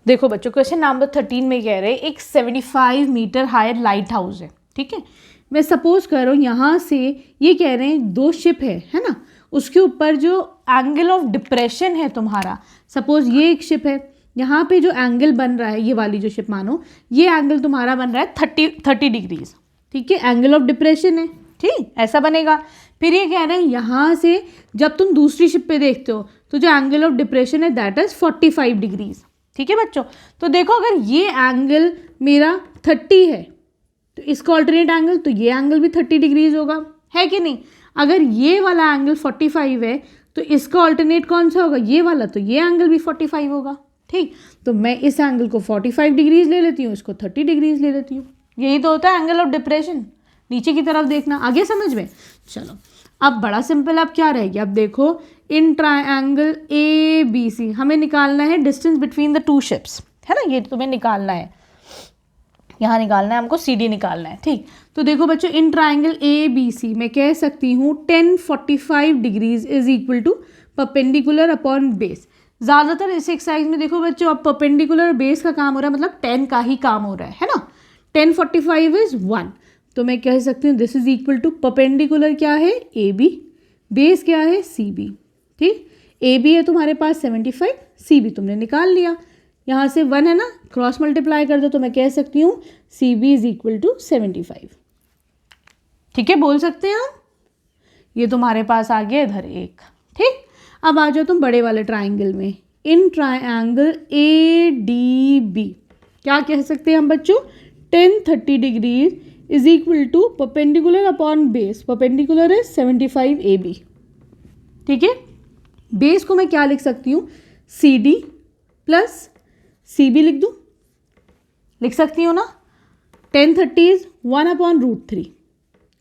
देखो बच्चों, question number 13 में कह रहे हैं एक 75 मीटर हायर लाइट हाउस है, ठीक है। मैं सपोज कर रहा हूँ यहाँ से, ये कह रहे हैं 2 शिप है ना, उसके ऊपर जो एंगल ऑफ डिप्रेशन है तुम्हारा, सपोज ये एक शिप है, यहाँ पे जो एंगल बन रहा है, ये वाली जो शिप मानो, ये एंगल तुम्हारा बन रहा है 30 डिग्रीज, ठीक है, एंगल ऑफ डिप्रेशन है, ठीक, ऐसा बनेगा। फिर ये कह रहे हैं यहाँ से जब तुम दूसरी शिप पे देखते हो तो जो एंगल ऑफ डिप्रेशन है दैट इज 45 डिग्रीज, ठीक है बच्चों। तो देखो अगर ये एंगल मेरा 30 है तो इसका ऑल्टरनेट एंगल, तो ये एंगल भी 30 डिग्रीज होगा, है कि नहीं। अगर ये वाला एंगल 45 है तो इसका ऑल्टरनेट कौन सा होगा, ये वाला, तो ये एंगल भी 45 होगा, ठीक। तो मैं इस एंगल को 45 डिग्रीज ले लेती हूँ, इसको 30 डिग्रीज ले लेती हूँ। यही तो होता है एंगल ऑफ डिप्रेशन। नीचे की तरफ देखना, आगे समझ में। चलो अब बड़ा सिंपल, अब क्या रहेगी, अब देखो इन ट्रायंगल ABC हमें निकालना है डिस्टेंस बिटवीन द 2 शिप्स, है ना, ये तुम्हें निकालना है, यहाँ निकालना है हमको, CD निकालना है, ठीक। तो देखो बच्चों, इन ट्रायंगल ABC मैं कह सकती हूँ 1045 degrees is equal to perpendicular upon base. ज़्यादातर इस एक्सरसाइज में देखो बच्चों, अब परपेंडिकुलर बेस का काम हो रहा है, मतलब 10 का ही काम हो रहा है ना। 1045 इज 1, तो मैं कह सकती हूँ this is equal to perpendicular क्या है AB, बेस क्या है CB, ठीक। AB है तुम्हारे पास 75, CB तुमने निकाल लिया, यहाँ से 1 है ना, क्रॉस मल्टीप्लाई कर दो, तो मैं कह सकती हूँ CB इज इक्वल टू 75, ठीक है, बोल सकते हैं हम। ये तुम्हारे पास आ गया इधर एक, ठीक। अब आ जाओ तुम बड़े वाले ट्राइंगल में, इन ट्राइंगल ADB क्या कह सकते हैं हम बच्चों, 1030 degrees is equal to perpendicular upon base, perpendicular है 75 AB, ठीक है। बेस को मैं क्या लिख सकती हूँ, CD प्लस CB लिख दूँ, लिख सकती हूँ ना। 1030 इज 1/√3,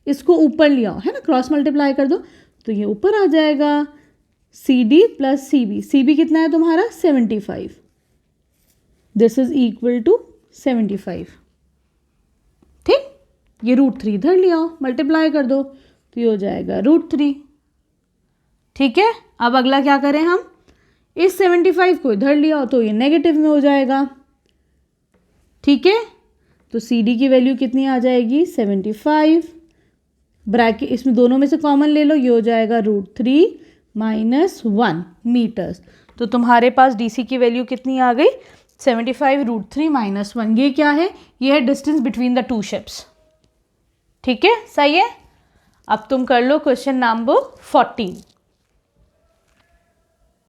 इसको ऊपर लिया है ना, क्रॉस मल्टीप्लाई कर दो तो ये ऊपर आ जाएगा, CD प्लस CB, CB कितना है तुम्हारा 75, दिस इज इक्वल टू 75, ठीक। ये √3 इधर ले आओ, मल्टीप्लाई कर दो तो ये हो जाएगा √3, ठीक है। अब अगला क्या करें हम, इस 75 को इधर ले आओ तो ये नेगेटिव में हो जाएगा, ठीक है। तो CD की वैल्यू कितनी आ जाएगी 75, ब्रैकेट इसमें दोनों में से कॉमन ले लो, ये हो जाएगा √3 - 1 मीटर्स। तो तुम्हारे पास DC की वैल्यू कितनी आ गई 75 √3 - 1, ये क्या है, ये है डिस्टेंस बिटवीन द 2 शिप्स, ठीक है, सही है। अब तुम कर लो क्वेश्चन नंबर 14।